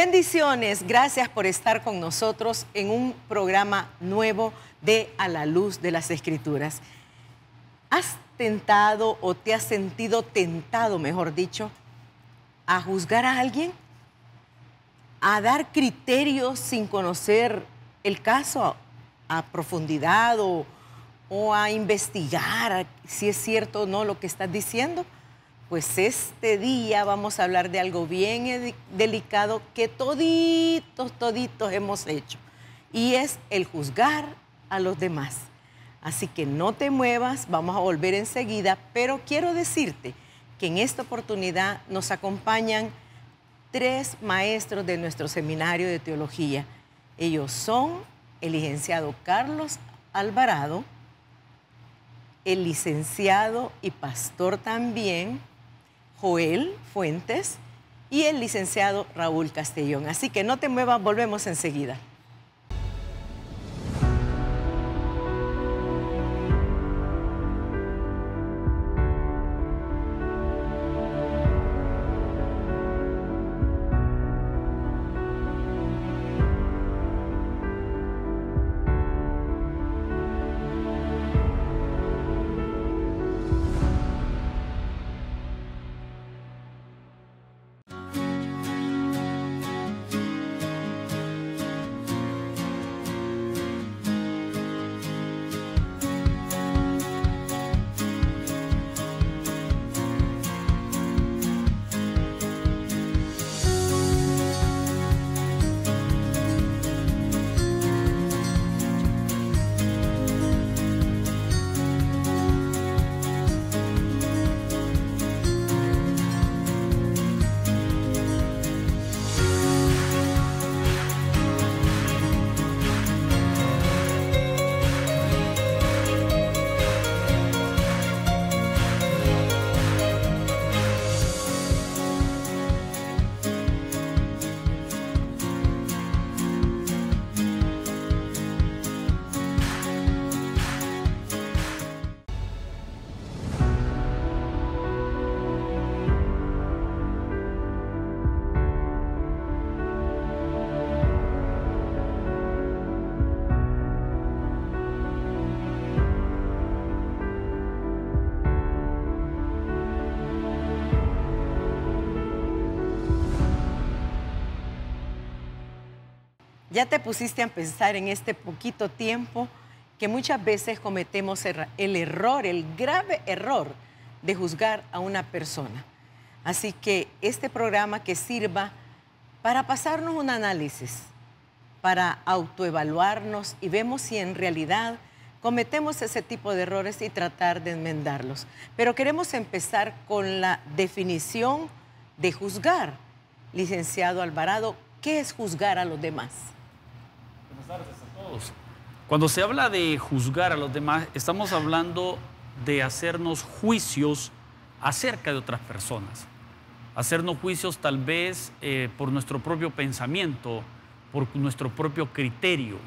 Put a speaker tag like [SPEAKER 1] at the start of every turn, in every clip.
[SPEAKER 1] Bendiciones, gracias por estar con nosotros en un programa nuevo de A la Luz de las Escrituras. ¿Has tentado o te has sentido tentado, mejor dicho, a juzgar a alguien? ¿A dar criterios sin conocer el caso a profundidad o a investigar si es cierto o no lo que estás diciendo? Pues este día vamos a hablar de algo bien delicado que toditos hemos hecho, y es el juzgar a los demás. Así que no te muevas, vamos a volver enseguida, pero quiero decirte que en esta oportunidad nos acompañan 3 maestros de nuestro seminario de teología. Ellos son el licenciado Carlos Alvarado, el licenciado y pastor también Joel Fuentes y el licenciado Raúl Castellón. Así que no te muevas, volvemos enseguida. Ya te pusiste a pensar en este poquito tiempo que muchas veces cometemos el grave error de juzgar a una persona. Así que este programa que sirva para pasarnos un análisis, para autoevaluarnos y vemos si en realidad cometemos ese tipo de errores y tratar de enmendarlos. Pero queremos empezar con la definición de juzgar. Licenciado Alvarado, ¿qué es juzgar a los demás?
[SPEAKER 2] Buenas tardes a todos. Cuando se habla de juzgar a los demás, estamos hablando de hacernos juicios acerca de otras personas. Hacernos juicios tal vez por nuestro propio pensamiento, por nuestro propio criterio.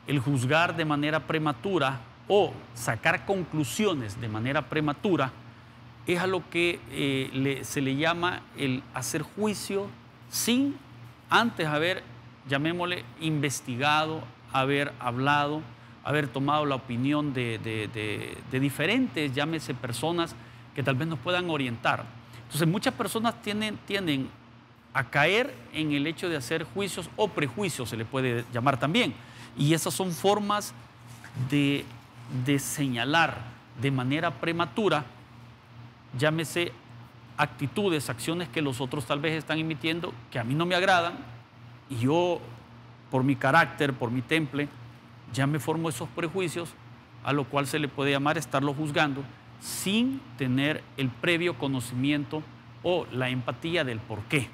[SPEAKER 2] El juzgar de manera prematura o sacar conclusiones de manera prematura es a lo que se le llama el hacer juicio sin antes haber, llamémosle, investigado, haber hablado, haber tomado la opinión de diferentes, llámese, personas que tal vez nos puedan orientar. Entonces muchas personas tienden a caer en el hecho de hacer juicios o prejuicios, se le puede llamar también. Y esas son formas de señalar de manera prematura, llámese, actitudes, acciones que los otros tal vez están emitiendo que a mí no me agradan, y yo, por mi carácter, por mi temple, ya me formo esos prejuicios, a lo cual se le puede llamar estarlo juzgando sin tener el previo conocimiento o la empatía del por qué.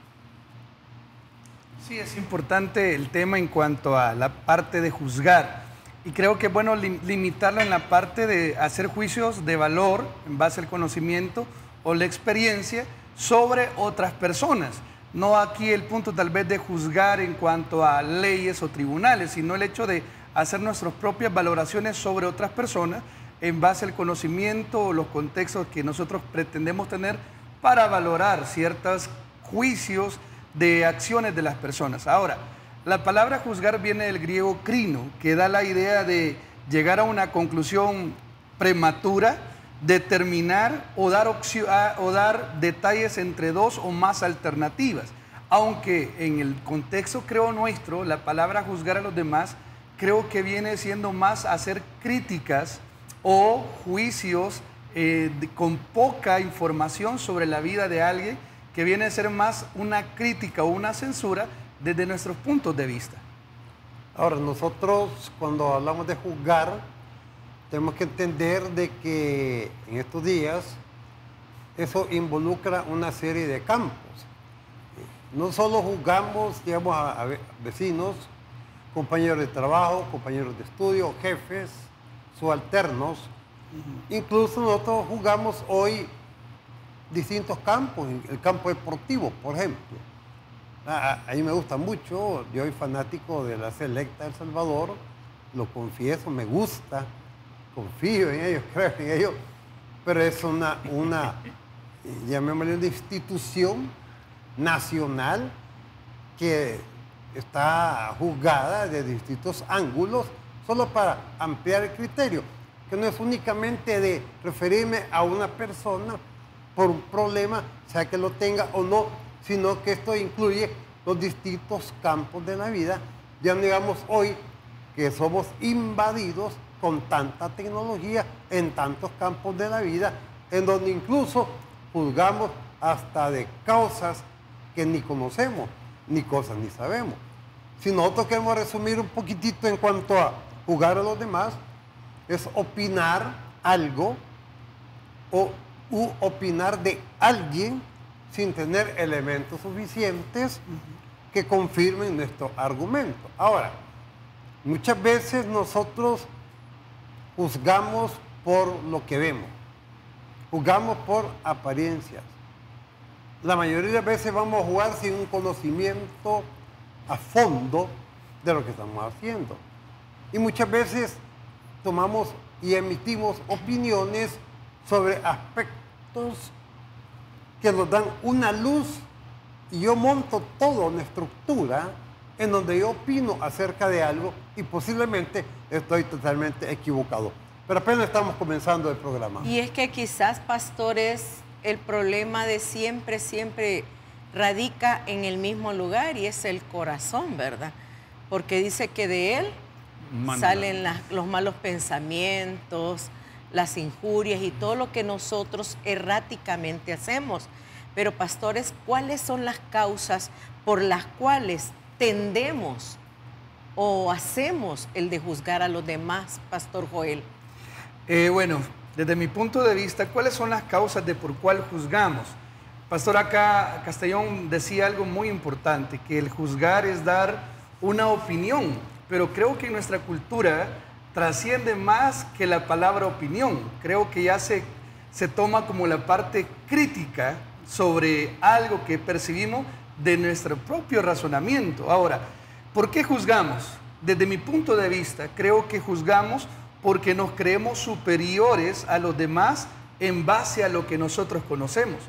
[SPEAKER 3] Sí, es importante el tema en cuanto a la parte de juzgar. Y creo que es bueno limitarlo en la parte de hacer juicios de valor en base al conocimiento o la experiencia sobre otras personas. No aquí el punto tal vez de juzgar en cuanto a leyes o tribunales, sino el hecho de hacer nuestras propias valoraciones sobre otras personas en base al conocimiento o los contextos que nosotros pretendemos tener para valorar ciertos juicios, de acciones de las personas. Ahora, la palabra juzgar viene del griego crino, que da la idea de llegar a una conclusión prematura, determinar o dar detalles entre dos o más alternativas. Aunque en el contexto, creo, nuestro, la palabra juzgar a los demás, creo que viene siendo más hacer críticas o juicios con poca información sobre la vida de alguien, que viene a ser más una crítica o una censura desde nuestros puntos de vista.
[SPEAKER 4] Ahora, nosotros cuando hablamos de juzgar, tenemos que entender de que en estos días eso involucra una serie de campos. No solo juzgamos, digamos, a vecinos, compañeros de trabajo, compañeros de estudio, jefes, subalternos. Incluso nosotros jugamos hoy distintos campos, el campo deportivo, por ejemplo. A mí me gusta mucho, yo soy fanático de la Selecta El Salvador, lo confieso, me gusta, confío en ellos, creo en ellos, pero es llamémosle una institución nacional que está juzgada de distintos ángulos, solo para ampliar el criterio, que no es únicamente de referirme a una persona por un problema, sea que lo tenga o no, sino que esto incluye los distintos campos de la vida. Ya no digamos hoy que somos invadidos con tanta tecnología en tantos campos de la vida, en donde incluso juzgamos hasta de causas que ni conocemos, ni cosas ni sabemos. Si nosotros queremos resumir un poquitito en cuanto a juzgar a los demás, es opinar algo u opinar de alguien sin tener elementos suficientes que confirmen nuestro argumento. Ahora, muchas veces nosotros juzgamos por lo que vemos, juzgamos por apariencias. La mayoría de veces vamos a jugar sin un conocimiento a fondo de lo que estamos haciendo. Y muchas veces tomamos y emitimos opiniones sobre aspectos que nos dan una luz, y yo monto toda una estructura en donde yo opino acerca de algo y posiblemente estoy totalmente equivocado. Pero apenas estamos comenzando el programa.
[SPEAKER 1] Y es que quizás, pastores, el problema de siempre radica en el mismo lugar, y es el corazón, ¿verdad? Porque dice que de él salen los malos pensamientos, las injurias y todo lo que nosotros erráticamente hacemos. Pero, pastores, ¿cuáles son las causas por las cuales tendemos o hacemos el de juzgar a los demás, Pastor Joel?
[SPEAKER 3] Bueno, desde mi punto de vista, ¿cuáles son las causas de por cuál juzgamos? Pastor, acá Castellón decía algo muy importante, que el juzgar es dar una opinión, pero creo que en nuestra cultura trasciende más que la palabra opinión. Creo que ya se toma como la parte crítica sobre algo que percibimos de nuestro propio razonamiento. Ahora, ¿por qué juzgamos? Desde mi punto de vista, creo que juzgamos porque nos creemos superiores a los demás en base a lo que nosotros conocemos.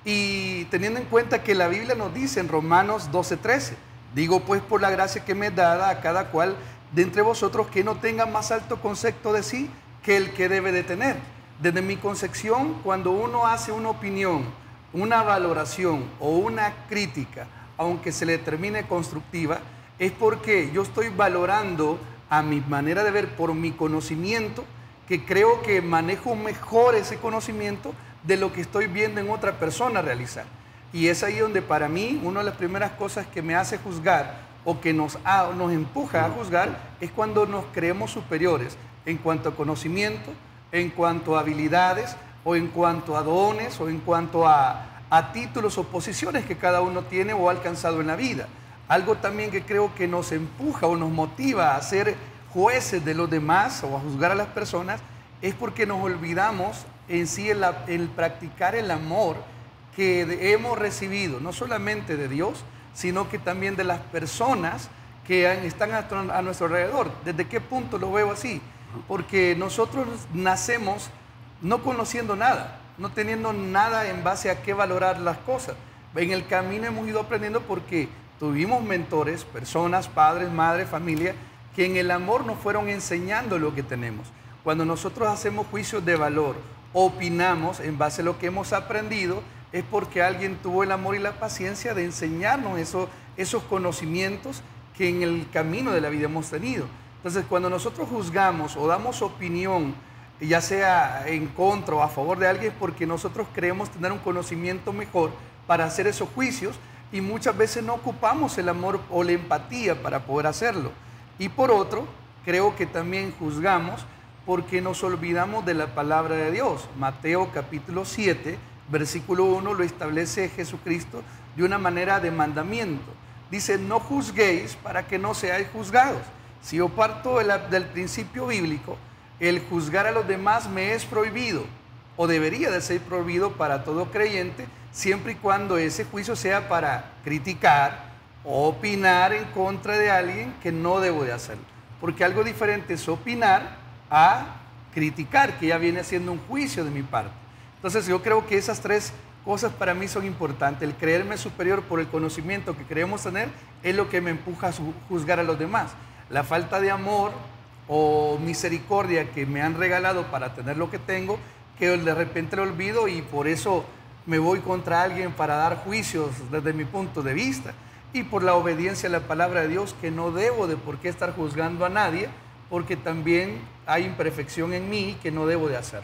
[SPEAKER 3] Y teniendo en cuenta que la Biblia nos dice en Romanos 12:13, digo pues por la gracia que me es dada a cada cual de entre vosotros que no tenga más alto concepto de sí que el que debe de tener. Desde mi concepción, cuando uno hace una opinión, una valoración o una crítica, aunque se le termine constructiva, es porque yo estoy valorando a mi manera de ver por mi conocimiento, que creo que manejo mejor ese conocimiento de lo que estoy viendo en otra persona realizar. Y es ahí donde para mí una de las primeras cosas que me hace juzgar o que nos empuja a juzgar es cuando nos creemos superiores en cuanto a conocimiento, en cuanto a habilidades o en cuanto a dones o en cuanto a títulos o posiciones que cada uno tiene o ha alcanzado en la vida. Algo también que creo que nos empuja o nos motiva a ser jueces de los demás o a juzgar a las personas es porque nos olvidamos en sí el practicar el amor que hemos recibido, no solamente de Dios, sino que también de las personas que están a nuestro alrededor. ¿Desde qué punto lo veo así? Porque nosotros nacemos no conociendo nada, no teniendo nada en base a qué valorar las cosas. En el camino hemos ido aprendiendo porque tuvimos mentores, personas, padres, madres, familia, que en el amor nos fueron enseñando lo que tenemos. Cuando nosotros hacemos juicios de valor, opinamos en base a lo que hemos aprendido, es porque alguien tuvo el amor y la paciencia de enseñarnos esos conocimientos que en el camino de la vida hemos tenido. Entonces, cuando nosotros juzgamos o damos opinión, ya sea en contra o a favor de alguien, es porque nosotros creemos tener un conocimiento mejor para hacer esos juicios y muchas veces no ocupamos el amor o la empatía para poder hacerlo. Y por otro, creo que también juzgamos porque nos olvidamos de la palabra de Dios. Mateo capítulo 7, versículo 1 lo establece Jesucristo de una manera de mandamiento. Dice, no juzguéis para que no seáis juzgados. Si yo parto del principio bíblico, el juzgar a los demás me es prohibido o debería de ser prohibido para todo creyente, siempre y cuando ese juicio sea para criticar o opinar en contra de alguien que no debo de hacerlo. Porque algo diferente es opinar a criticar, que ya viene siendo un juicio de mi parte. Entonces yo creo que esas tres cosas para mí son importantes. El creerme superior por el conocimiento que creemos tener es lo que me empuja a juzgar a los demás. La falta de amor o misericordia que me han regalado para tener lo que tengo, que de repente lo olvido y por eso me voy contra alguien para dar juicios desde mi punto de vista. Y por la obediencia a la palabra de Dios, que no debo de por qué estar juzgando a nadie, porque también hay imperfección en mí que no debo de hacer.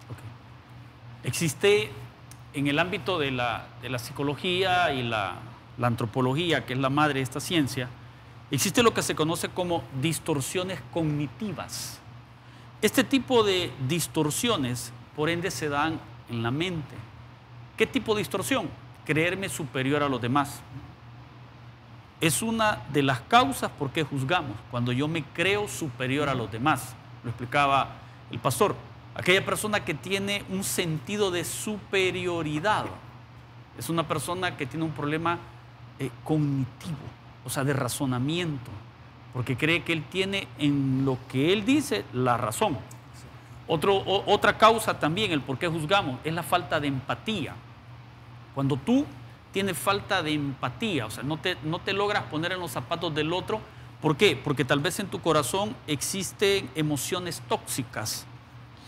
[SPEAKER 2] Okay. Existe en el ámbito de la psicología y la antropología, que es la madre de esta ciencia, existe lo que se conoce como distorsiones cognitivas. Este tipo de distorsiones, por ende, se dan en la mente. ¿Qué tipo de distorsión? Creerme superior a los demás. Es una de las causas por qué juzgamos, cuando yo me creo superior a los demás. Lo explicaba el pastor. Aquella persona que tiene un sentido de superioridad es una persona que tiene un problema cognitivo, o sea, de razonamiento, porque cree que él tiene en lo que él dice la razón. Otra causa también, el por qué juzgamos, es la falta de empatía. Cuando tú tienes falta de empatía, o sea, no te logras poner en los zapatos del otro. ¿Por qué? Porque tal vez en tu corazón existen emociones tóxicas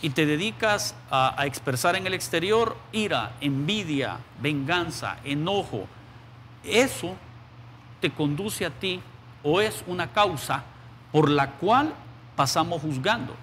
[SPEAKER 2] y te dedicas a expresar en el exterior ira, envidia, venganza, enojo. Eso te conduce a ti o es una causa por la cual pasamos juzgando.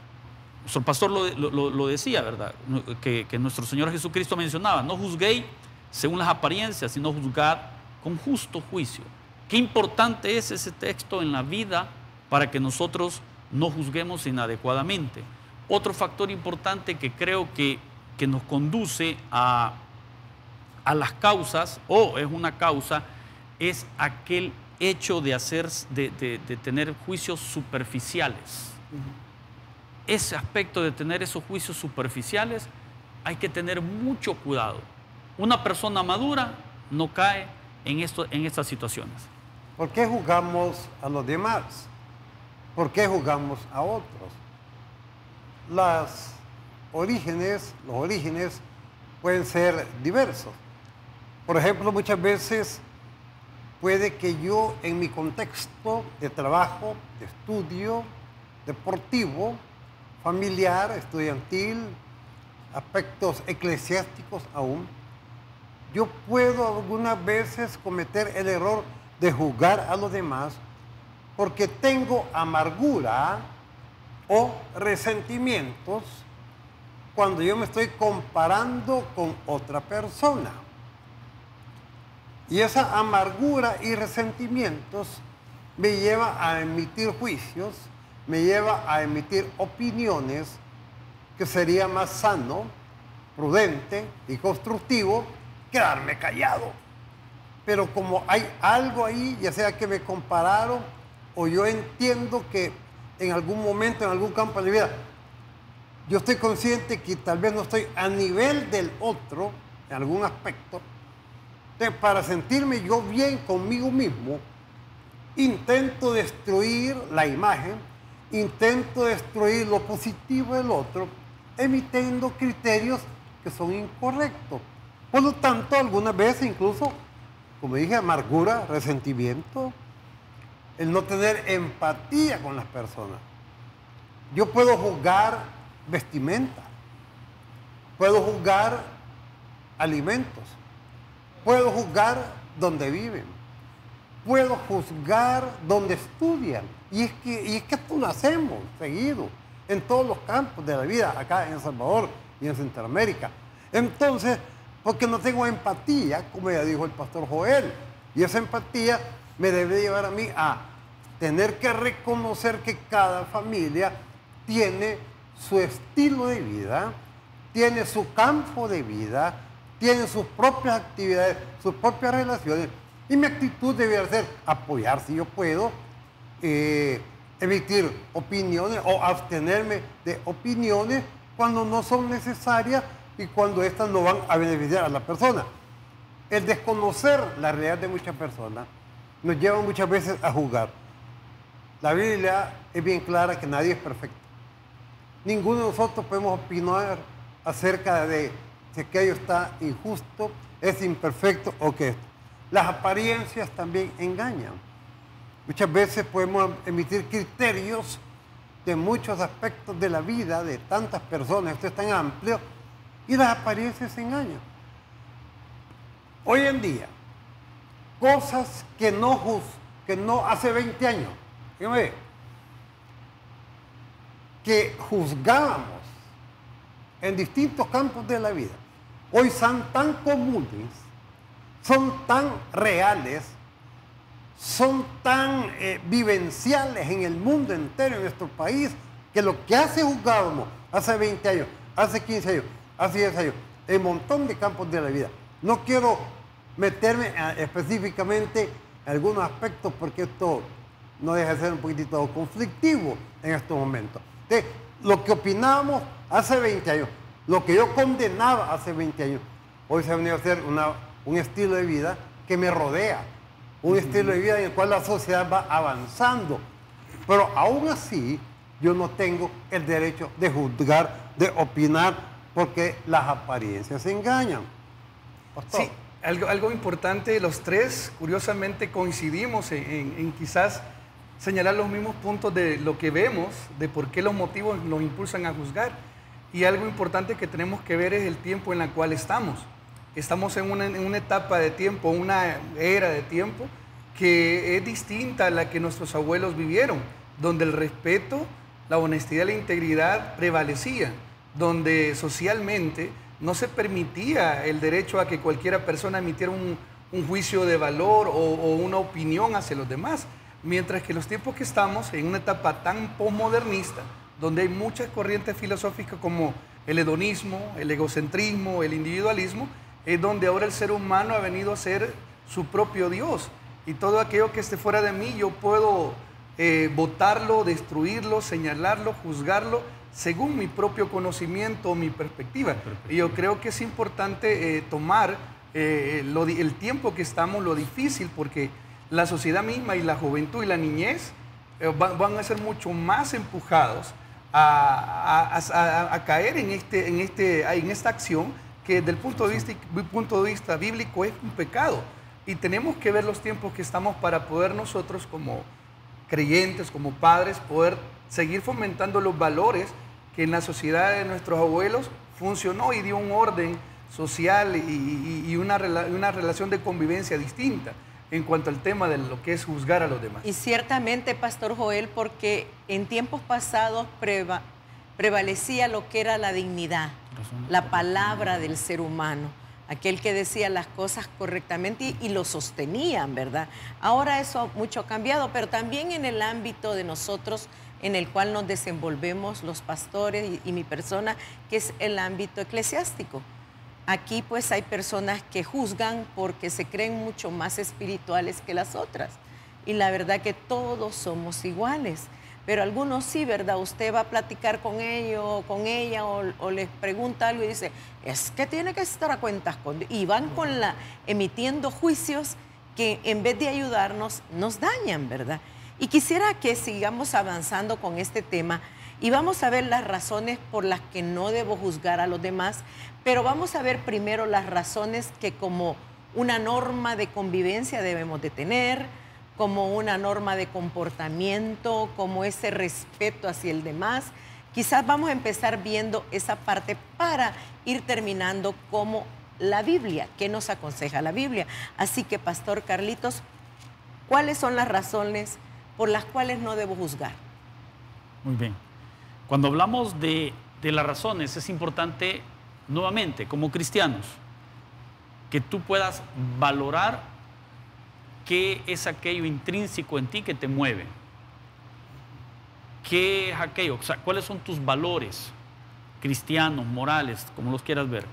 [SPEAKER 2] Nuestro pastor lo decía, ¿verdad? Que nuestro Señor Jesucristo mencionaba, no juzguéis según las apariencias, sino juzgad con justo juicio. Qué importante es ese texto en la vida para que nosotros no juzguemos inadecuadamente. Otro factor importante que creo que nos conduce a las causas, o es una causa, es aquel hecho de tener juicios superficiales. Ese aspecto de tener esos juicios superficiales hay que tener mucho cuidado. Una persona madura no cae en estas situaciones.
[SPEAKER 4] ¿Por qué juzgamos a los demás? ¿Por qué juzgamos a otros? Los orígenes pueden ser diversos. Por ejemplo, muchas veces puede que yo en mi contexto de trabajo, de estudio, deportivo, familiar, estudiantil, aspectos eclesiásticos aún, yo puedo algunas veces cometer el error de juzgar a los demás porque tengo amargura o resentimientos cuando yo me estoy comparando con otra persona. Y esa amargura y resentimientos me lleva a emitir juicios, me lleva a emitir opiniones que sería más sano, prudente y constructivo quedarme callado. Pero como hay algo ahí, ya sea que me compararon o yo entiendo que en algún momento, en algún campo de mi vida, yo estoy consciente que tal vez no estoy a nivel del otro en algún aspecto. Entonces, para sentirme yo bien conmigo mismo, intento destruir la imagen, intento destruir lo positivo del otro, emitiendo criterios que son incorrectos. Por lo tanto, algunas veces incluso como dije, amargura, resentimiento, el no tener empatía con las personas. Yo puedo juzgar vestimenta, puedo juzgar alimentos, puedo juzgar donde viven, puedo juzgar donde estudian. Y es que esto lo hacemos seguido en todos los campos de la vida, acá en El Salvador y en Centroamérica. Entonces, porque no tengo empatía, como ya dijo el pastor Joel, y esa empatía me debe llevar a mí a tener que reconocer que cada familia tiene su estilo de vida, tiene su campo de vida, tiene sus propias actividades, sus propias relaciones, y mi actitud debe ser apoyar si yo puedo, emitir opiniones o abstenerme de opiniones cuando no son necesarias y cuando estas no van a beneficiar a la persona. El desconocer la realidad de muchas personas nos lleva muchas veces a juzgar. La Biblia es bien clara que nadie es perfecto. Ninguno de nosotros podemos opinar acerca de si aquello está injusto, es imperfecto o que esto. Las apariencias también engañan. Muchas veces podemos emitir criterios de muchos aspectos de la vida de tantas personas, esto es tan amplio, y las apariencias engañan. Hoy en día, cosas que no hace 20 años, fíjame, que juzgábamos en distintos campos de la vida, hoy son tan comunes, son tan reales, son tan vivenciales en el mundo entero, en nuestro país, que lo que hace juzgábamos hace 20 años, hace 15 años, hace 10 años, en un montón de campos de la vida. No quiero meterme específicamente en algunos aspectos porque esto no deja de ser un poquitito conflictivo en estos momentos. Entonces, lo que opinábamos hace 20 años, lo que yo condenaba hace 20 años, hoy se ha venido a ser un estilo de vida que me rodea, un estilo de vida en el cual la sociedad va avanzando. Pero aún así, yo no tengo el derecho de juzgar, de opinar, porque las apariencias engañan. Pastor.
[SPEAKER 3] Sí, algo importante, los tres curiosamente coincidimos en quizás señalar los mismos puntos de lo que vemos, de por qué los motivos nos impulsan a juzgar. Y algo importante que tenemos que ver es el tiempo en el cual estamos. Estamos en una etapa de tiempo, una era de tiempo que es distinta a la que nuestros abuelos vivieron, donde el respeto, la honestidad y la integridad prevalecían, donde socialmente no se permitía el derecho a que cualquiera persona emitiera un juicio de valor o una opinión hacia los demás. Mientras que en los tiempos que estamos, en una etapa tan posmodernista, donde hay muchas corrientes filosóficas como el hedonismo, el egocentrismo, el individualismo, es donde ahora el ser humano ha venido a ser su propio Dios. Y todo aquello que esté fuera de mí, yo puedo votarlo, destruirlo, señalarlo, juzgarlo, según mi propio conocimiento o mi perspectiva. Y yo creo que es importante tomar el tiempo que estamos, lo difícil, porque la sociedad misma y la juventud y la niñez van a ser mucho más empujados a caer en esta acción que desde el punto de vista bíblico es un pecado. Y tenemos que ver los tiempos que estamos para poder nosotros como creyentes, como padres, poder seguir fomentando los valores que en la sociedad de nuestros abuelos funcionó y dio un orden social y una relación de convivencia distinta en cuanto al tema de lo que es juzgar a los demás.
[SPEAKER 1] Y ciertamente, Pastor Joel, porque en tiempos pasados prevalecía lo que era la dignidad, la palabra del ser humano, aquel que decía las cosas correctamente y lo sostenían, ¿verdad? Ahora eso mucho ha cambiado, pero también en el ámbito de nosotros en el cual nos desenvolvemos los pastores y mi persona, que es el ámbito eclesiástico. Aquí pues hay personas que juzgan porque se creen mucho más espirituales que las otras. Y la verdad que todos somos iguales. Pero algunos sí, ¿verdad? Usted va a platicar con ellos o con ella o les pregunta algo y dice, es que tiene que estar a cuentas con Dios. Y van emitiendo juicios que en vez de ayudarnos, nos dañan, ¿verdad? Y quisiera que sigamos avanzando con este tema y vamos a ver las razones por las que no debo juzgar a los demás, pero vamos a ver primero las razones que como una norma de convivencia debemos de tener, como una norma de comportamiento, como ese respeto hacia el demás. Quizás vamos a empezar viendo esa parte para ir terminando como la Biblia, qué nos aconseja la Biblia. Así que, Pastor Carlitos, ¿cuáles son las razones por las cuales no debo juzgar?
[SPEAKER 2] Muy bien. Cuando hablamos de las razones, es importante, nuevamente, como cristianos, que tú puedas valorar qué es aquello intrínseco en ti que te mueve. ¿Qué es aquello? O sea, ¿cuáles son tus valores cristianos, morales, como los quieras ver?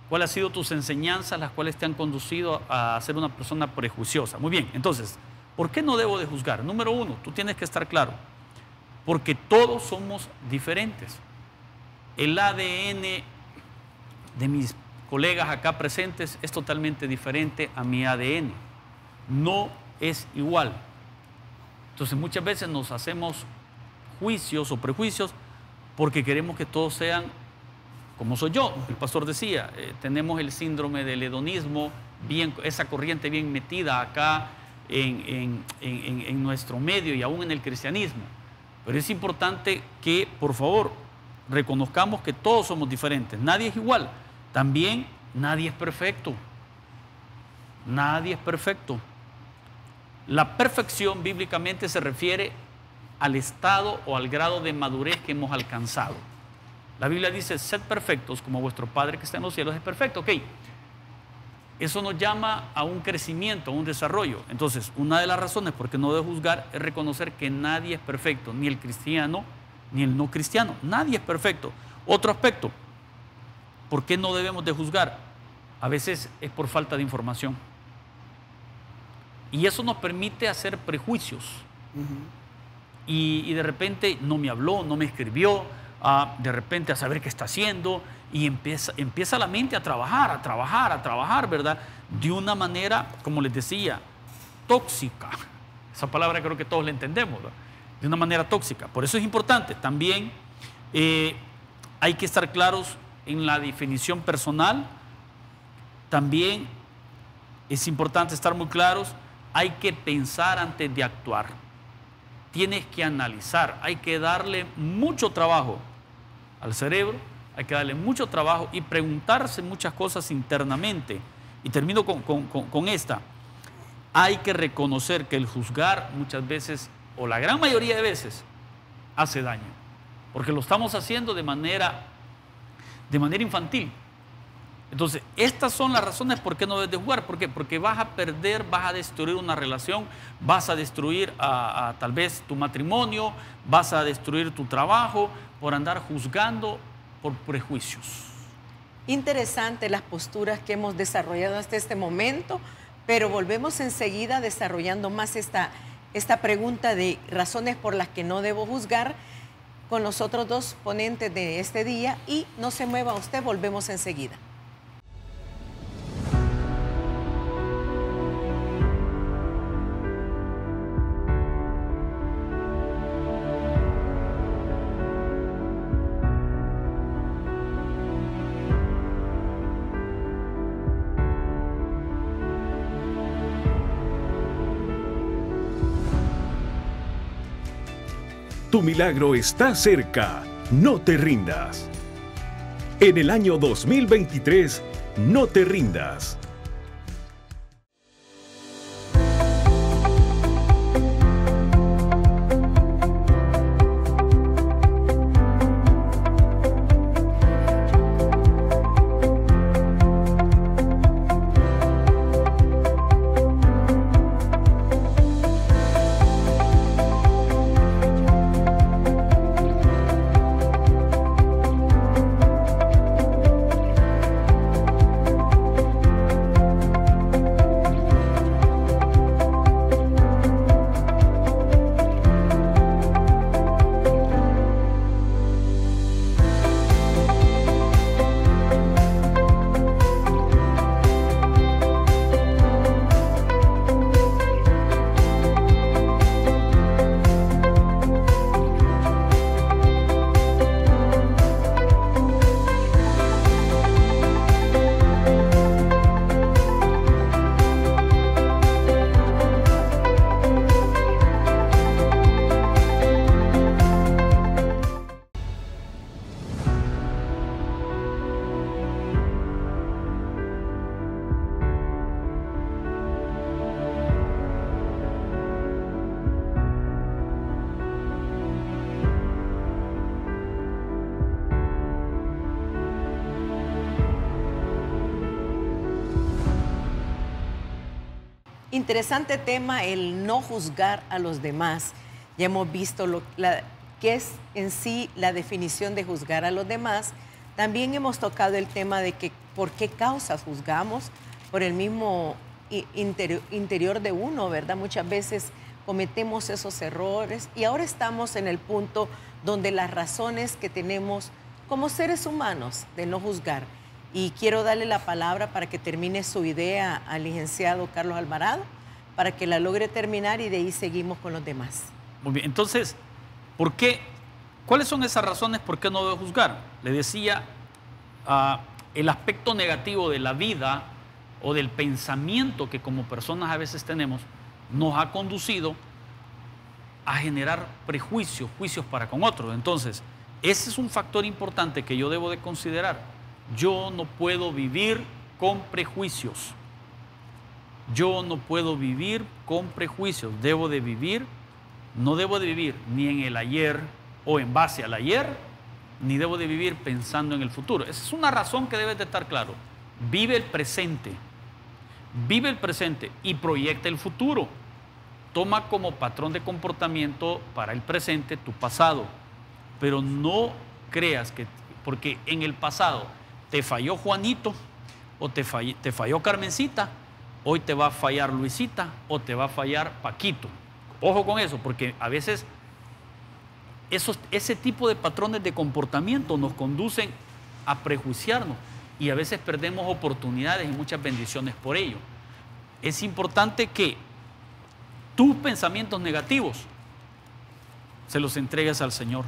[SPEAKER 2] ¿Cuáles han sido tus enseñanzas, las cuales te han conducido a ser una persona prejuiciosa? Muy bien, entonces, ¿por qué no debo de juzgar? Número uno, tú tienes que estar claro, porque todos somos diferentes. El ADN de mis colegas acá presentes es totalmente diferente a mi ADN. No es igual. Entonces, muchas veces nos hacemos juicios o prejuicios porque queremos que todos sean como soy yo. El pastor decía, tenemos el síndrome del hedonismo, esa corriente bien metida acá en nuestro medio y aún en el cristianismo. Pero es importante que, por favor, reconozcamos que todos somos diferentes. Nadie es igual. También nadie es perfecto. Nadie es perfecto. La perfección bíblicamente se refiere al estado o al grado de madurez que hemos alcanzado. La Biblia dice, sed perfectos como vuestro Padre que está en los cielos es perfecto. Ok, eso nos llama a un crecimiento, a un desarrollo. Entonces, una de las razones por qué no debo juzgar es reconocer que nadie es perfecto, ni el cristiano, ni el no cristiano. Nadie es perfecto. Otro aspecto, ¿por qué no debemos de juzgar? A veces es por falta de información. Y eso nos permite hacer prejuicios. Y de repente no me habló, no me escribió, de repente a saber qué está haciendo, y empieza la mente a trabajar, ¿verdad? De una manera, como les decía, tóxica. Esa palabra creo que todos la entendemos, ¿verdad? De una manera tóxica. Por eso es importante. También hay que estar claros en la definición personal. También es importante estar muy claros. Hay que pensar antes de actuar. Tienes que analizar. Hay que darle mucho trabajo al cerebro. Hay que darle mucho trabajo y preguntarse muchas cosas internamente. Y termino con esta. Hay que reconocer que el juzgar muchas veces, o la gran mayoría de veces, hace daño. Porque lo estamos haciendo de manera infantil. Entonces, estas son las razones por qué no debes de jugar. ¿Por qué? Porque vas a perder, vas a destruir una relación, vas a destruir tal vez tu matrimonio, vas a destruir tu trabajo por andar juzgando por prejuicios.
[SPEAKER 1] Interesante las posturas que hemos desarrollado hasta este momento, pero volvemos enseguida desarrollando más esta pregunta de razones por las que no debo juzgar con los otros dos ponentes de este día. Y no se mueva usted, volvemos enseguida.
[SPEAKER 5] Tu milagro está cerca. No te rindas. En el año 2023, no te rindas.
[SPEAKER 1] Interesante tema, el no juzgar a los demás. Ya hemos visto qué es en sí la definición de juzgar a los demás. También hemos tocado el tema de que por qué causas juzgamos, por el mismo interior de uno, ¿verdad? Muchas veces cometemos esos errores y ahora estamos en el punto donde las razones que tenemos como seres humanos de no juzgar. Y quiero darle la palabra para que termine su idea al licenciado Carlos Alvarado, para que la logre terminar y de ahí seguimos con los demás.
[SPEAKER 2] Muy bien, entonces, ¿cuáles son esas razones por qué no debo juzgar? Le decía, el aspecto negativo de la vida o del pensamiento que como personas a veces tenemos, nos ha conducido a generar prejuicios, juicios para con otros. Entonces, ese es un factor importante que yo debo de considerar. Yo no puedo vivir con prejuicios. Yo no puedo vivir con prejuicios. No debo de vivir ni en el ayer o en base al ayer, ni debo de vivir pensando en el futuro. Esa es una razón que debes de estar claro. Vive el presente y proyecta el futuro. Toma como patrón de comportamiento para el presente tu pasado, pero no creas que porque en el pasado te falló Juanito o te falló Carmencita, hoy te va a fallar Luisita o te va a fallar Paquito. Ojo con eso, porque a veces ese tipo de patrones de comportamiento nos conducen a prejuiciarnos y a veces perdemos oportunidades y muchas bendiciones por ello. Es importante que tus pensamientos negativos se los entregues al Señor.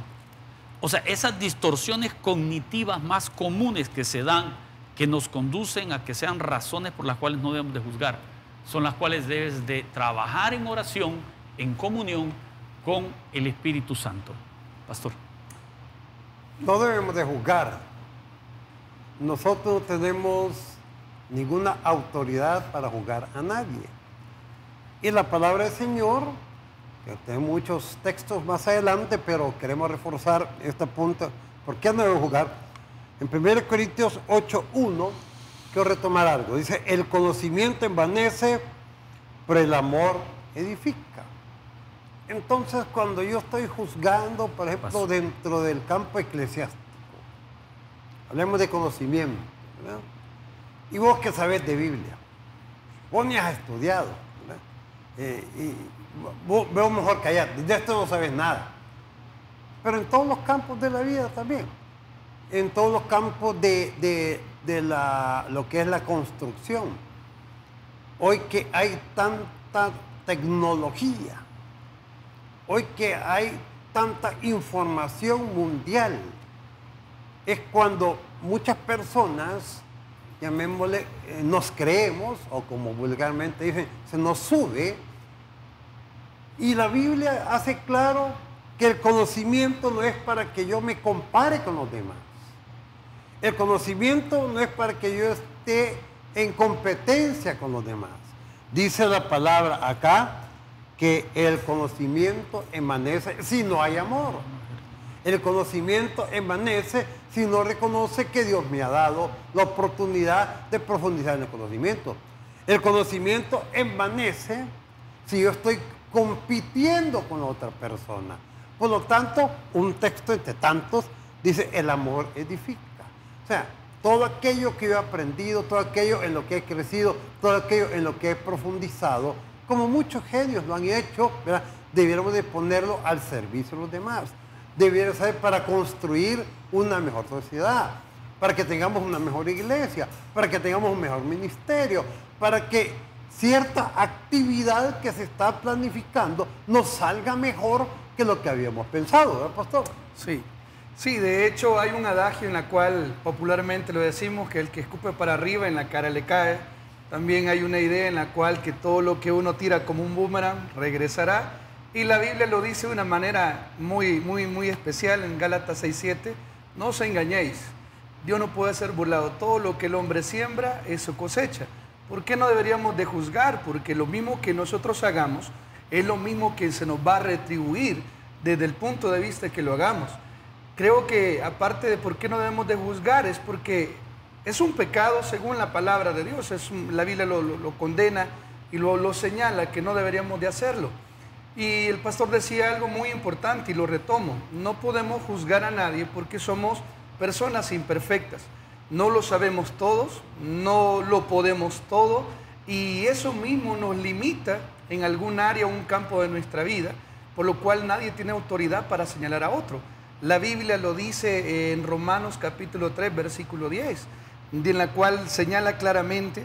[SPEAKER 2] O sea, esas distorsiones cognitivas más comunes que se dan, que nos conducen a que sean razones por las cuales no debemos de juzgar, son las cuales debes de trabajar en oración, en comunión con el Espíritu Santo. Pastor.
[SPEAKER 4] No debemos de juzgar. Nosotros no tenemos ninguna autoridad para juzgar a nadie. Y la palabra del Señor, que tiene muchos textos más adelante, pero queremos reforzar este punto. ¿Por qué no debemos juzgar? En 1 Corintios 8:1, quiero retomar algo. Dice, el conocimiento envanece, pero el amor edifica. Entonces, cuando yo estoy juzgando, por ejemplo, dentro del campo eclesiástico, hablemos de conocimiento, ¿verdad? Y vos que sabés de Biblia, vos ni has estudiado, ¿verdad? Y vos mejor callar, de esto no sabes nada. Pero en todos los campos de la vida también, en todos los campos de lo que es la construcción. Hoy que hay tanta tecnología, hoy que hay tanta información mundial, es cuando muchas personas, llamémosle, nos creemos, o como vulgarmente dicen, se nos sube, y la Biblia hace claro que el conocimiento no es para que yo me compare con los demás. El conocimiento no es para que yo esté en competencia con los demás. Dice la palabra acá que el conocimiento envanece si no hay amor. El conocimiento envanece si no reconoce que Dios me ha dado la oportunidad de profundizar en el conocimiento. El conocimiento envanece si yo estoy compitiendo con otra persona. Por lo tanto, un texto entre tantos dice, el amor edifica. O sea, todo aquello que yo he aprendido, todo aquello en lo que he crecido, todo aquello en lo que he profundizado, como muchos genios lo han hecho, ¿verdad? Debiéramos de ponerlo al servicio de los demás. Debiéramos saber para construir una mejor sociedad, para que tengamos una mejor iglesia, para que tengamos un mejor ministerio, para que cierta actividad que se está planificando nos salga mejor que lo que habíamos pensado, ¿verdad, pastor?
[SPEAKER 3] Sí, de hecho hay un adagio en la cual popularmente lo decimos, que el que escupe para arriba en la cara le cae. También hay una idea en la cual que todo lo que uno tira como un boomerang regresará. Y la Biblia lo dice de una manera muy especial en Gálatas 6:7. No os engañéis, Dios no puede ser burlado. Todo lo que el hombre siembra, eso cosecha. ¿Por qué no deberíamos de juzgar? Porque lo mismo que nosotros hagamos es lo mismo que se nos va a retribuir desde el punto de vista que lo hagamos. Creo que aparte de por qué no debemos de juzgar, es porque es un pecado según la palabra de Dios. La Biblia lo condena y lo señala que no deberíamos de hacerlo. Y el pastor decía algo muy importante y lo retomo: no podemos juzgar a nadie porque somos personas imperfectas. No lo sabemos todos, no lo podemos todo, y eso mismo nos limita en algún área o un campo de nuestra vida, por lo cual nadie tiene autoridad para señalar a otro. La Biblia lo dice en Romanos capítulo 3, versículo 10, en la cual señala claramente,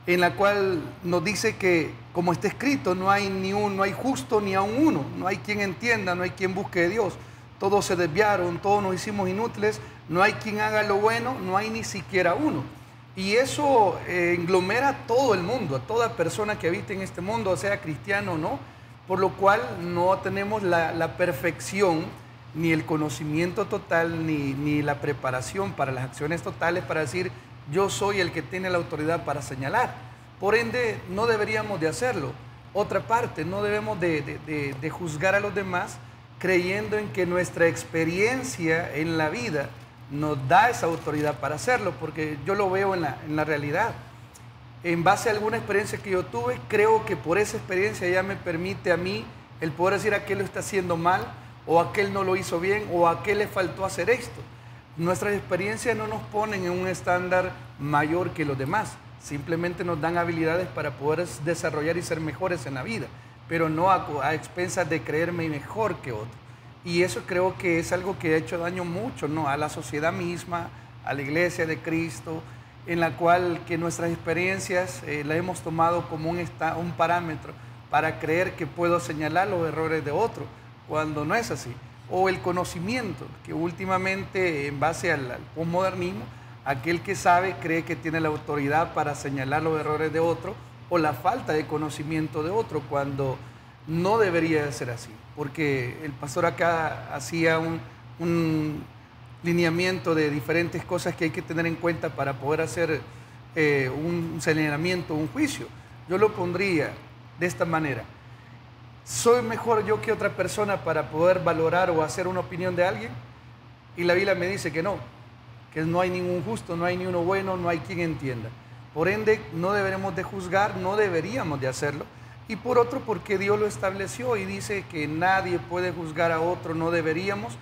[SPEAKER 3] en la cual nos dice que, como está escrito, no hay justo ni aun uno, no hay quien entienda, no hay quien busque a Dios. Todos se desviaron, todos nos hicimos inútiles, no hay quien haga lo bueno, no hay ni siquiera uno. Y eso englomera a todo el mundo, a toda persona que habita en este mundo, sea cristiano o no, por lo cual no tenemos la perfección, ni el conocimiento total, ni la preparación para las acciones totales para decir: yo soy el que tiene la autoridad para señalar. Por ende, no deberíamos de hacerlo. Otra parte, no debemos de juzgar a los demás creyendo en que nuestra experiencia en la vida nos da esa autoridad para hacerlo, porque yo lo veo en la realidad. En base a alguna experiencia que yo tuve, creo que por esa experiencia ya me permite a mí el poder decir: aquel lo está haciendo mal, o aquel no lo hizo bien, o aquel le faltó hacer esto. Nuestras experiencias no nos ponen en un estándar mayor que los demás, simplemente nos dan habilidades para poder desarrollar y ser mejores en la vida, pero no a expensas de creerme mejor que otro. Y eso creo que es algo que ha hecho daño mucho, ¿no?, a la sociedad misma, a la iglesia de Cristo, en la cual que nuestras experiencias las hemos tomado como un parámetro para creer que puedo señalar los errores de otro, cuando no es así. O el conocimiento, que últimamente, en base al posmodernismo, aquel que sabe cree que tiene la autoridad para señalar los errores de otro o la falta de conocimiento de otro, cuando no debería de ser así. Porque el pastor acá hacía un lineamiento de diferentes cosas que hay que tener en cuenta para poder hacer un señalamiento, un juicio. Yo lo pondría de esta manera: ¿soy mejor yo que otra persona para poder valorar o hacer una opinión de alguien? Y la Biblia me dice que no hay ningún justo, no hay ni uno bueno, no hay quien entienda. Por ende, no deberemos de juzgar, no deberíamos de hacerlo. Y por otro, porque Dios lo estableció y dice que nadie puede juzgar a otro, no deberíamos.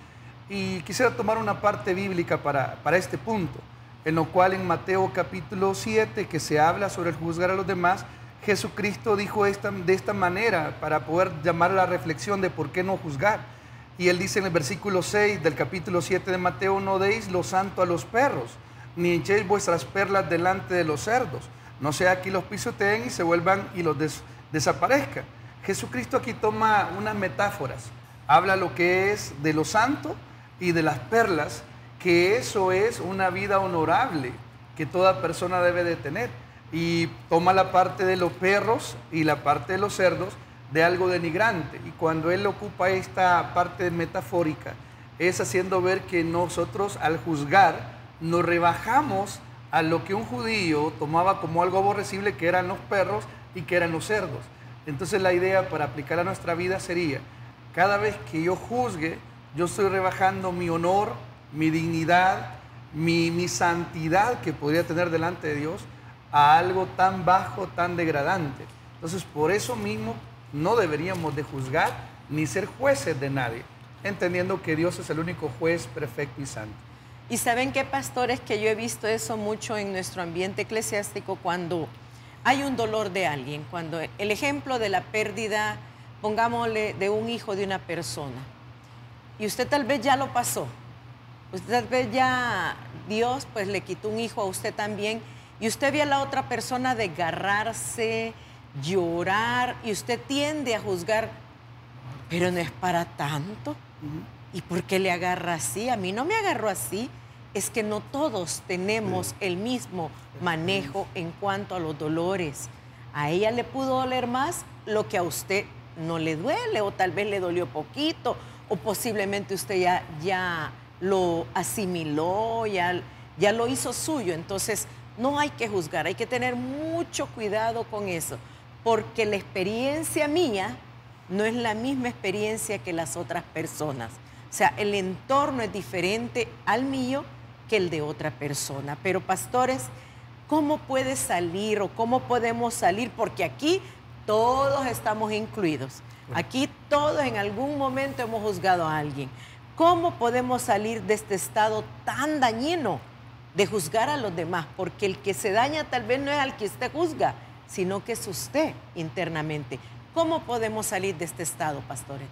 [SPEAKER 3] Y quisiera tomar una parte bíblica para este punto, en lo cual en Mateo capítulo 7, que se habla sobre el juzgar a los demás, Jesucristo dijo de esta manera para poder llamar a la reflexión de por qué no juzgar. Y él dice en el versículo 6 del capítulo 7 de Mateo: no deis lo santo a los perros, ni echéis vuestras perlas delante de los cerdos, no sea que los pisoteen y se vuelvan y los desaparezcan. Jesucristo aquí toma unas metáforas, habla lo que es de lo santo y de las perlas, que eso es una vida honorable que toda persona debe de tener. Y toma la parte de los perros y la parte de los cerdos de algo denigrante. Y cuando él ocupa esta parte metafórica, es haciendo ver que nosotros, al juzgar, nos rebajamos a lo que un judío tomaba como algo aborrecible, que eran los perros y que eran los cerdos. Entonces la idea para aplicar a nuestra vida sería: cada vez que yo juzgue, yo estoy rebajando mi honor, mi dignidad, mi santidad que podría tener delante de Dios, a algo tan bajo, tan degradante. Entonces, por eso mismo, no deberíamos de juzgar ni ser jueces de nadie, entendiendo que Dios es el único juez perfecto y santo.
[SPEAKER 1] Y ¿saben qué, pastores? Que yo he visto eso mucho en nuestro ambiente eclesiástico, cuando hay un dolor de alguien, cuando el ejemplo de la pérdida, pongámosle, de un hijo de una persona, y usted tal vez ya lo pasó, usted tal vez ya, Dios pues le quitó un hijo a usted también, y usted ve a la otra persona desgarrarse, llorar, y usted tiende a juzgar, pero no es para tanto. ¿Y por qué le agarra así? A mí no me agarró así. Es que no todos tenemos el mismo manejo en cuanto a los dolores. A ella le pudo doler más lo que a usted no le duele, o tal vez le dolió poquito, o posiblemente usted ya lo asimiló, ya lo hizo suyo. Entonces, no hay que juzgar, hay que tener mucho cuidado con eso, porque la experiencia mía no es la misma experiencia que las otras personas. O sea, el entorno es diferente al mío que el de otra persona. Pero, pastores, ¿cómo puede salir o cómo podemos salir? Porque aquí todos estamos incluidos. Aquí todos en algún momento hemos juzgado a alguien. ¿Cómo podemos salir de este estado tan dañino de juzgar a los demás? Porque el que se daña tal vez no es al que usted juzga, sino que es usted internamente. ¿Cómo podemos salir de este estado, pastores?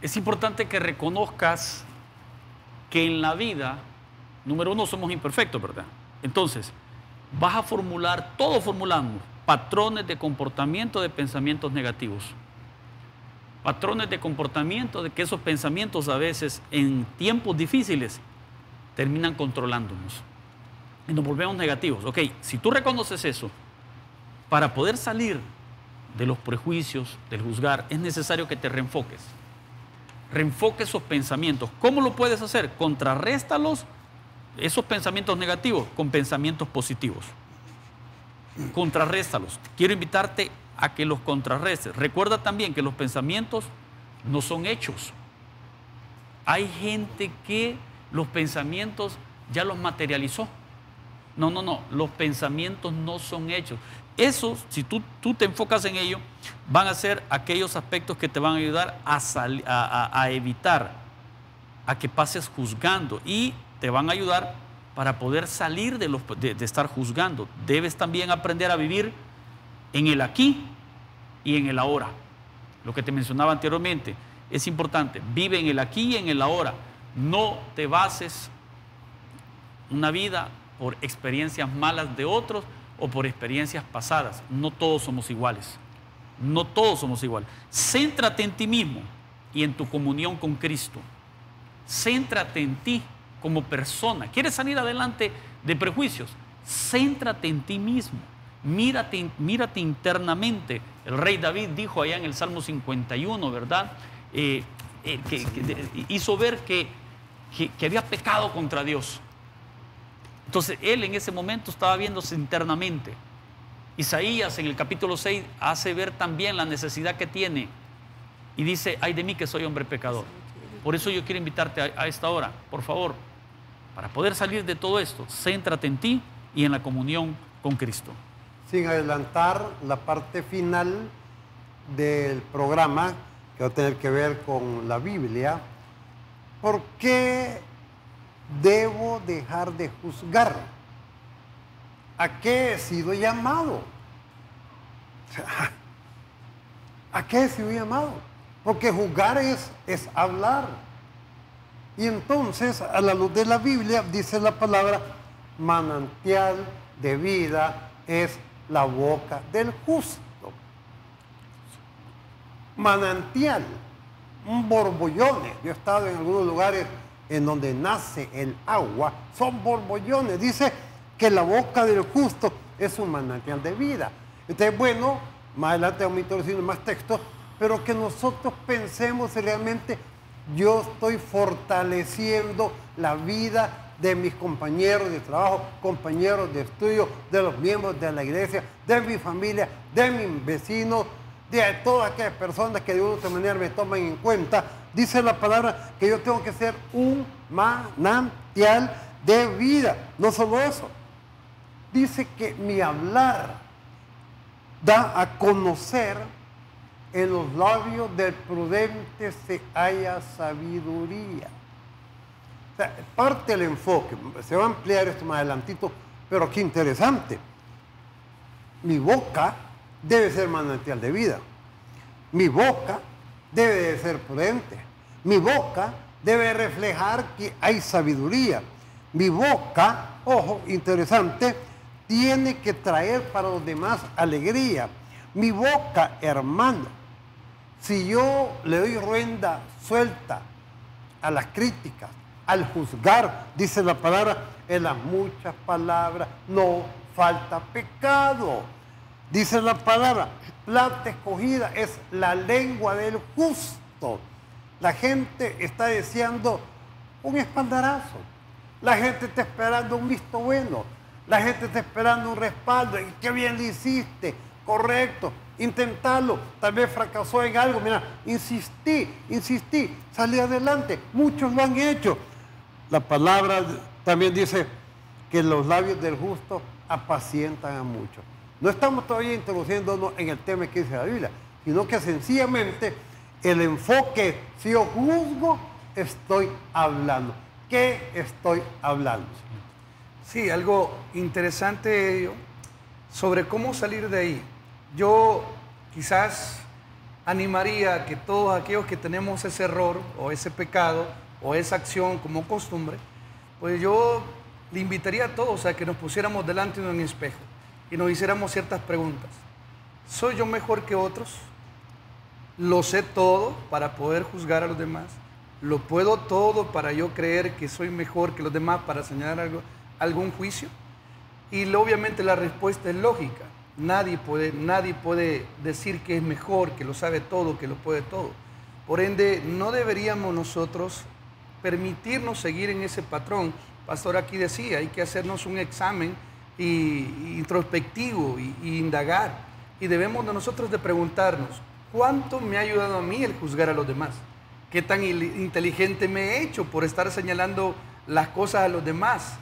[SPEAKER 2] Es importante que reconozcas que en la vida, número uno, somos imperfectos, ¿verdad? Entonces, vas a formular, todos formulamos patrones de comportamiento de pensamientos negativos. Patrones de comportamiento de que esos pensamientos a veces en tiempos difíciles terminan controlándonos y nos volvemos negativos. Ok, si tú reconoces eso, para poder salir de los prejuicios, del juzgar, es necesario que te reenfoques. Reenfoque esos pensamientos. ¿Cómo lo puedes hacer? Contrarréstalos, esos pensamientos negativos, con pensamientos positivos. Contrarréstalos. Quiero invitarte a que los contrarrestes. Recuerda también que los pensamientos no son hechos. Hay gente que los pensamientos ya los materializó. No, los pensamientos no son hechos. Esos, si tú te enfocas en ello, van a ser aquellos aspectos que te van a ayudar a evitar a que pases juzgando y te van a ayudar para poder salir de estar juzgando. Debes también aprender a vivir en el aquí y en el ahora. Lo que te mencionaba anteriormente es importante. Vive en el aquí y en el ahora. No te bases una vida por experiencias malas de otros o por experiencias pasadas. No todos somos iguales. No todos somos iguales. Céntrate en ti mismo y en tu comunión con Cristo. Céntrate en ti como persona. ¿Quieres salir adelante de prejuicios? Céntrate en ti mismo. Mírate internamente. El rey David dijo allá en el Salmo 51, ¿verdad? Hizo ver que había pecado contra Dios. Entonces él en ese momento estaba viéndose internamente. Isaías en el capítulo 6 hace ver también la necesidad que tiene y dice: ay de mí que soy hombre pecador. Por eso yo quiero invitarte a esta hora, por favor, para poder salir de todo esto, céntrate en ti y en la comunión con Cristo.
[SPEAKER 4] Sin adelantar la parte final del programa, que va a tener que ver con la Biblia, ¿por qué debo dejar de juzgar? ¿A qué he sido llamado? ¿A qué he sido llamado? Porque juzgar es hablar. Y entonces, a la luz de la Biblia, dice la palabra: manantial de vida es la boca del justo. Manantial, un borbollones. Yo he estado en algunos lugares en donde nace el agua, son borbollones. Dice que la boca del justo es un manantial de vida. Entonces, bueno, más adelante vamos a introducir más textos, pero que nosotros pensemos si realmente yo estoy fortaleciendo la vida de mis compañeros de trabajo, compañeros de estudio, de los miembros de la iglesia, de mi familia, de mis vecinos, de todas aquellas personas que de una u otra manera me toman en cuenta. Dice la palabra que yo tengo que ser un manantial de vida. No solo eso, dice que mi hablar da a conocer: en los labios del prudente se halla sabiduría. O sea, parte del enfoque, se va a ampliar esto más adelantito, pero qué interesante. Mi boca debe ser manantial de vida. Mi boca debe de ser prudente. Mi boca debe reflejar que hay sabiduría. Mi boca, ojo, interesante, tiene que traer para los demás alegría. Mi boca, hermano, si yo le doy rienda suelta a las críticas, al juzgar, dice la palabra, en las muchas palabras no falta pecado. Dice la palabra: plata escogida es la lengua del justo. La gente está deseando un espaldarazo. La gente está esperando un visto bueno. La gente está esperando un respaldo. Y qué bien lo hiciste, correcto, intentalo. Tal vez fracasó en algo. Mira, insistí, salí adelante. Muchos lo han hecho. La palabra también dice que los labios del justo apacientan a muchos. No estamos todavía introduciéndonos en el tema que dice la Biblia, sino que sencillamente el enfoque, si yo juzgo, estoy hablando. ¿Qué estoy hablando?
[SPEAKER 3] Sí, algo interesante sobre cómo salir de ahí. Yo quizás animaría a que todos aquellos que tenemos ese error o ese pecado o esa acción como costumbre, pues yo le invitaría a todos a que nos pusiéramos delante de un espejo y nos hiciéramos ciertas preguntas. ¿Soy yo mejor que otros? ¿Lo sé todo para poder juzgar a los demás? ¿Lo puedo todo para yo creer que soy mejor que los demás para señalar algún juicio? Y obviamente la respuesta es lógica. Nadie puede decir que es mejor, que lo sabe todo, que lo puede todo. Por ende, no deberíamos nosotros permitirnos seguir en ese patrón. Pastor aquí decía, hay que hacernos un examen introspectivo y indagar. Y debemos de nosotros de preguntarnos, ¿cuánto me ha ayudado a mí el juzgar a los demás? ¿Qué tan inteligente me he hecho por estar señalando las cosas a los demás?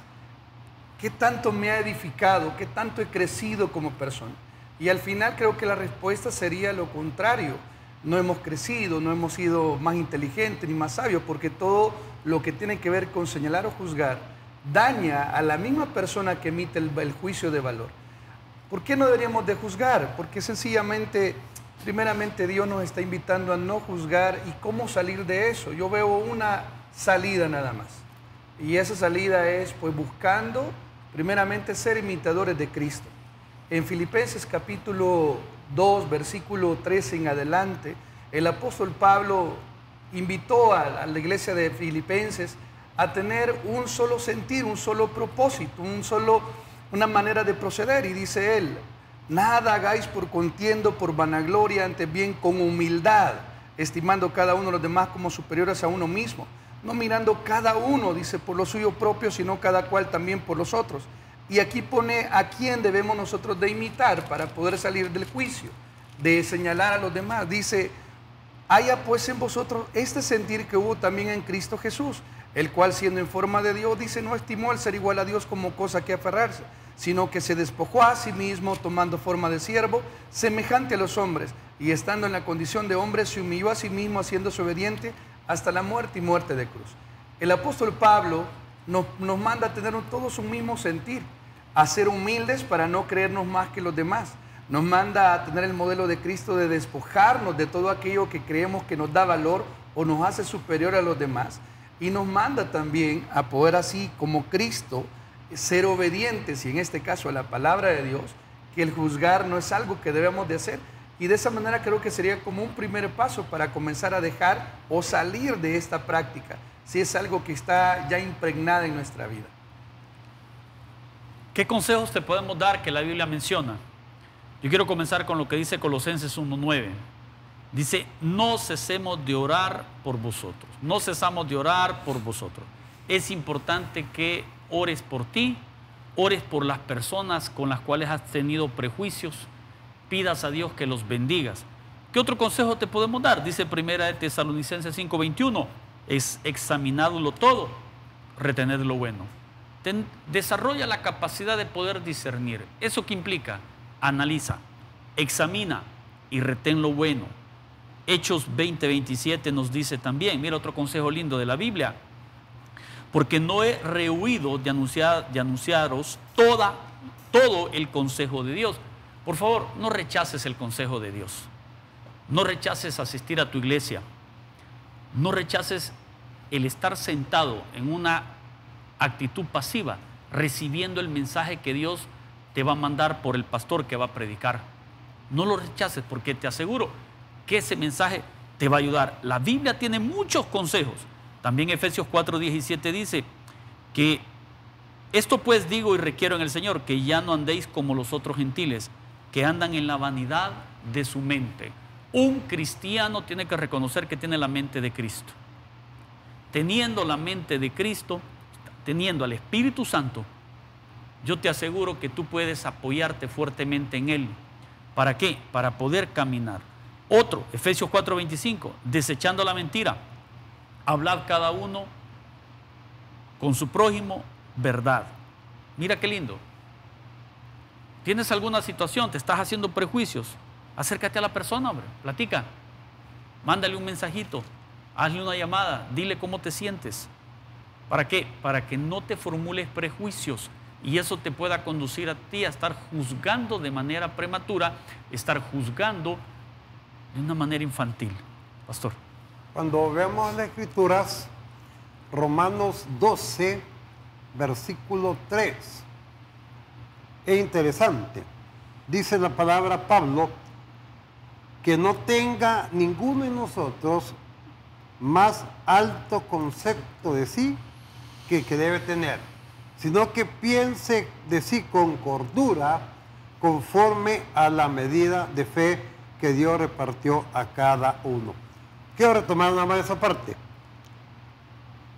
[SPEAKER 3] ¿Qué tanto me ha edificado? ¿Qué tanto he crecido como persona? Y al final creo que la respuesta sería lo contrario. No hemos crecido, no hemos sido más inteligentes ni más sabios, porque todo lo que tiene que ver con señalar o juzgar daña a la misma persona que emite el juicio de valor. ¿Por qué no deberíamos de juzgar? Porque sencillamente, primeramente Dios nos está invitando a no juzgar. ¿Y cómo salir de eso? Yo veo una salida nada más. Y esa salida es pues buscando primeramente ser imitadores de Cristo. En Filipenses capítulo 2, versículo 13 en adelante, el apóstol Pablo invitó a la iglesia de Filipenses a tener un solo sentir, un solo propósito, una manera de proceder. Y dice él, nada hagáis por contienda, por vanagloria, antes bien con humildad, estimando cada uno de los demás como superiores a uno mismo. No mirando cada uno, dice, por lo suyo propio, sino cada cual también por los otros. Y aquí pone a quién debemos nosotros de imitar para poder salir del juicio, de señalar a los demás. Dice, haya pues en vosotros este sentir que hubo también en Cristo Jesús, el cual siendo en forma de Dios, dice, no estimó el ser igual a Dios como cosa que aferrarse, sino que se despojó a sí mismo, tomando forma de siervo, semejante a los hombres, y estando en la condición de hombre, se humilló a sí mismo, haciéndose obediente hasta la muerte y muerte de cruz. El apóstol Pablo nos manda a tener todos un mismo sentir, a ser humildes para no creernos más que los demás. Nos manda a tener el modelo de Cristo de despojarnos de todo aquello que creemos que nos da valor o nos hace superior a los demás. Y nos manda también a poder así como Cristo ser obedientes, y en este caso a la palabra de Dios, que el juzgar no es algo que debemos de hacer. Y de esa manera creo que sería como un primer paso para comenzar a dejar o salir de esta práctica, si es algo que está ya impregnada en nuestra vida.
[SPEAKER 2] ¿Qué consejos te podemos dar que la Biblia menciona? Yo quiero comenzar con lo que dice Colosenses 1:9. Dice, no cesemos de orar por vosotros. No cesamos de orar por vosotros. Es importante que ores por ti, ores por las personas con las cuales has tenido prejuicios, pidas a Dios que los bendigas. ¿Qué otro consejo te podemos dar? Dice 1 de Tesalonicenses 5:21, es examinadlo todo, retener lo bueno. Desarrolla la capacidad de poder discernir. ¿Eso qué implica? Analiza, examina y retén lo bueno. Hechos 20:27 nos dice también, mira otro consejo lindo de la Biblia, porque no he rehuido de anunciaros todo el consejo de Dios. Por favor, no rechaces el consejo de Dios. No rechaces asistir a tu iglesia. No rechaces el estar sentado en una actitud pasiva, recibiendo el mensaje que Dios te va a mandar por el pastor que va a predicar. No lo rechaces, porque te aseguro que ese mensaje te va a ayudar. La Biblia tiene muchos consejos. También Efesios 4:17 dice que esto pues digo y requiero en el Señor, que ya no andéis como los otros gentiles, que andan en la vanidad de su mente. Un cristiano tiene que reconocer que tiene la mente de Cristo. Teniendo la mente de Cristo, teniendo al Espíritu Santo, yo te aseguro que tú puedes apoyarte fuertemente en Él. ¿Para qué? Para poder caminar. Otro, Efesios 4:25, desechando la mentira, hablad cada uno con su prójimo verdad. Mira qué lindo. ¿Tienes alguna situación? ¿Te estás haciendo prejuicios? Acércate a la persona, hombre, platica. Mándale un mensajito, hazle una llamada, dile cómo te sientes. ¿Para qué? Para que no te formules prejuicios y eso te pueda conducir a ti a estar juzgando de manera prematura, estar juzgando de una manera infantil. Pastor.
[SPEAKER 4] Cuando vemos las Escrituras, Romanos 12, versículo 3, es interesante. Dice la palabra Pablo, que no tenga ninguno de nosotros más alto concepto de sí que debe tener, sino que piense de sí con cordura, conforme a la medida de fe que Dios repartió a cada uno. Quiero retomar nada más esa parte.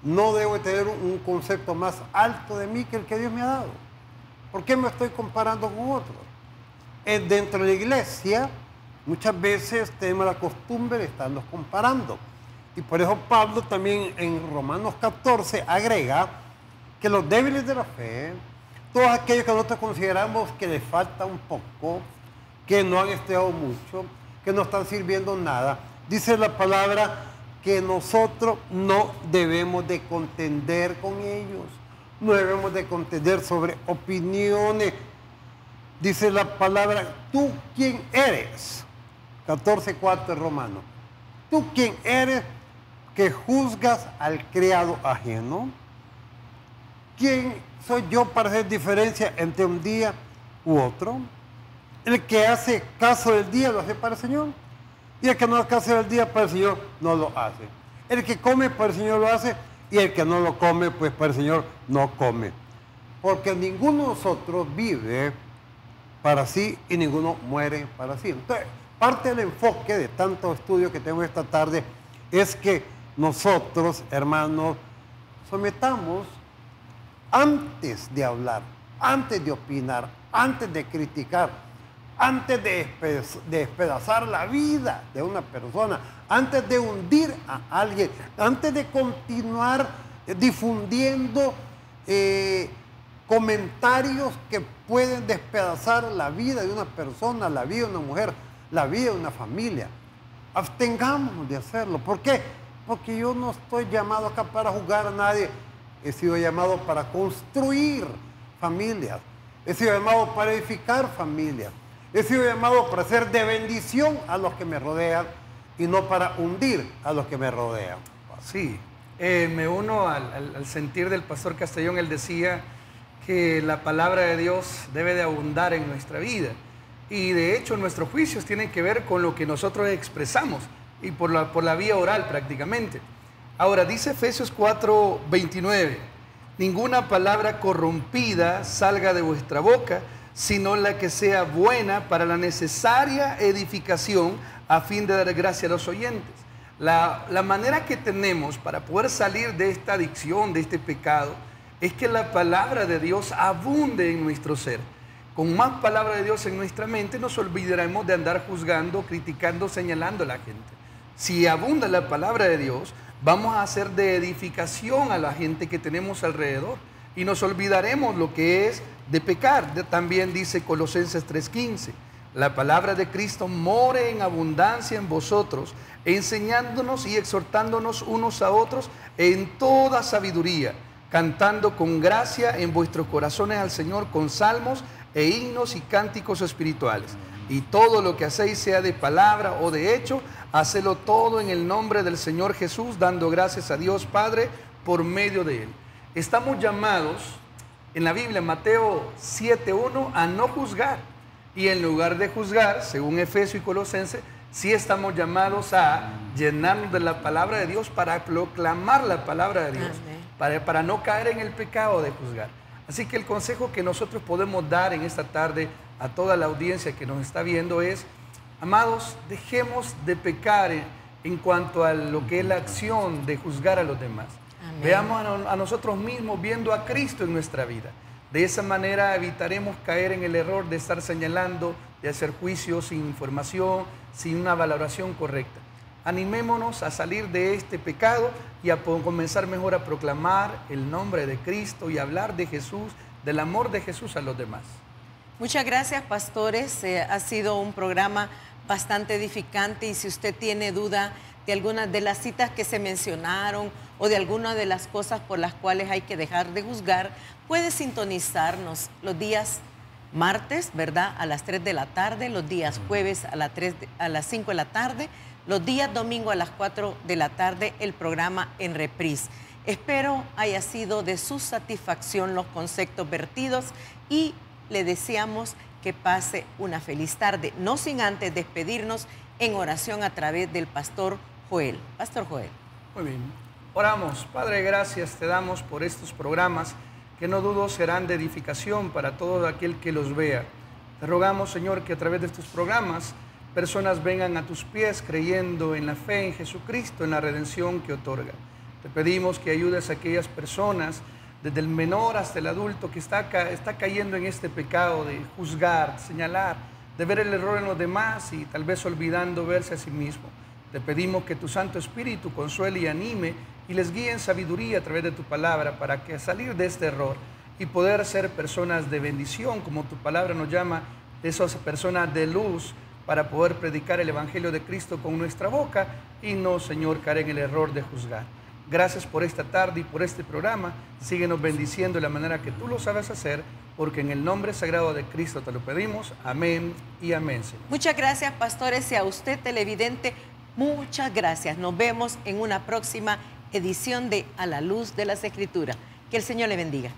[SPEAKER 4] No debo tener un concepto más alto de mí que el que Dios me ha dado. ¿Por qué me estoy comparando con otros? Dentro de la iglesia, muchas veces tenemos la costumbre de estarnos comparando. Y por eso Pablo también en Romanos 14 agrega que los débiles de la fe, todos aquellos que nosotros consideramos que les falta un poco, que no han estudiado mucho, que no están sirviendo nada, dice la palabra que nosotros no debemos de contender con ellos, no debemos de contender sobre opiniones. Dice la palabra, ¿tú quién eres? 14:4 de Romanos. ¿Tú quién eres que juzgas al criado ajeno? ¿Quién soy yo para hacer diferencia entre un día u otro? El que hace caso del día lo hace para el Señor, y el que no hace caso del día para el Señor no lo hace. El que come para el Señor lo hace, y el que no lo come, pues para el Señor no come. Porque ninguno de nosotros vive para sí y ninguno muere para sí. Entonces, parte del enfoque de tanto estudio que tengo esta tarde es que nosotros, hermanos, sometamos antes de hablar, antes de opinar, antes de criticar, antes de despedazar la vida de una persona, antes de hundir a alguien, antes de continuar difundiendo comentarios que pueden despedazar la vida de una persona, la vida de una mujer, la vida de una familia. Abstengámonos de hacerlo. ¿Por qué? Porque yo no estoy llamado acá para juzgar a nadie. He sido llamado para construir familias. He sido llamado para edificar familias. He sido llamado para ser de bendición a los que me rodean y no para hundir a los que me rodean.
[SPEAKER 3] Sí, me uno al sentir del pastor Castellón. Él decía que la palabra de Dios debe de abundar en nuestra vida. Y de hecho nuestros juicios tienen que ver con lo que nosotros expresamos y por la vía oral prácticamente. Ahora dice Efesios 4:29, ninguna palabra corrompida salga de vuestra boca, sino la que sea buena para la necesaria edificación a fin de dar gracia a los oyentes. La manera que tenemos para poder salir de esta adicción, de este pecado, es que la palabra de Dios abunde en nuestro ser. Con más palabra de Dios en nuestra mente, nos olvidaremos de andar juzgando, criticando, señalando a la gente. Si abunda la palabra de Dios, vamos a hacer de edificación a la gente que tenemos alrededor y nos olvidaremos lo que es de pecar. También dice Colosenses 3:15, la palabra de Cristo more en abundancia en vosotros, enseñándonos y exhortándonos unos a otros en toda sabiduría, cantando con gracia en vuestros corazones al Señor con salmos e himnos y cánticos espirituales. Y todo lo que hacéis, sea de palabra o de hecho, hacedlo todo en el nombre del Señor Jesús, dando gracias a Dios Padre por medio de Él. Estamos llamados en la Biblia, Mateo 7:1, a no juzgar. Y en lugar de juzgar, según Efesios y Colosenses, sí estamos llamados a llenarnos de la palabra de Dios para proclamar la palabra de Dios, para no caer en el pecado de juzgar. Así que el consejo que nosotros podemos dar en esta tarde a toda la audiencia que nos está viendo es, amados, dejemos de pecar en cuanto a lo que es la acción de juzgar a los demás. Amén. Veamos a nosotros mismos viendo a Cristo en nuestra vida. De esa manera evitaremos caer en el error de estar señalando, de hacer juicios sin información, sin una valoración correcta. Animémonos a salir de este pecado y a comenzar mejor a proclamar el nombre de Cristo y hablar de Jesús, del amor de Jesús a los demás.
[SPEAKER 1] Muchas gracias, pastores. Ha sido un programa bastante edificante y si usted tiene duda de algunas de las citas que se mencionaron o de algunas de las cosas por las cuales hay que dejar de juzgar, puede sintonizarnos los días martes, ¿verdad?, a las 3 de la tarde, los días jueves a las 5 de la tarde, los días domingo a las 4 de la tarde, el programa en reprise. Espero haya sido de su satisfacción los conceptos vertidos y le deseamos que pase una feliz tarde, no sin antes despedirnos en oración a través del pastor Joel. Pastor Joel.
[SPEAKER 3] Muy bien. Oramos. Padre, gracias te damos por estos programas que no dudo serán de edificación para todo aquel que los vea. Te rogamos, Señor, que a través de estos programas personas vengan a tus pies creyendo en la fe en Jesucristo, en la redención que otorga. Te pedimos que ayudes a aquellas personas, desde el menor hasta el adulto, que está cayendo en este pecado de juzgar, señalar, de ver el error en los demás y tal vez olvidando verse a sí mismo. Te pedimos que tu Santo Espíritu consuele y anime y les guíe en sabiduría a través de tu palabra para que salir de este error y poder ser personas de bendición, como tu palabra nos llama, esas personas de luz, para poder predicar el Evangelio de Cristo con nuestra boca y no, Señor, caer en el error de juzgar. Gracias por esta tarde y por este programa. Síguenos bendiciendo de la manera que tú lo sabes hacer, porque en el nombre sagrado de Cristo te lo pedimos. Amén y amén, Señor.
[SPEAKER 1] Muchas gracias, pastores, y a usted, televidente, muchas gracias. Nos vemos en una próxima edición de A la Luz de las Escrituras. Que el Señor le bendiga.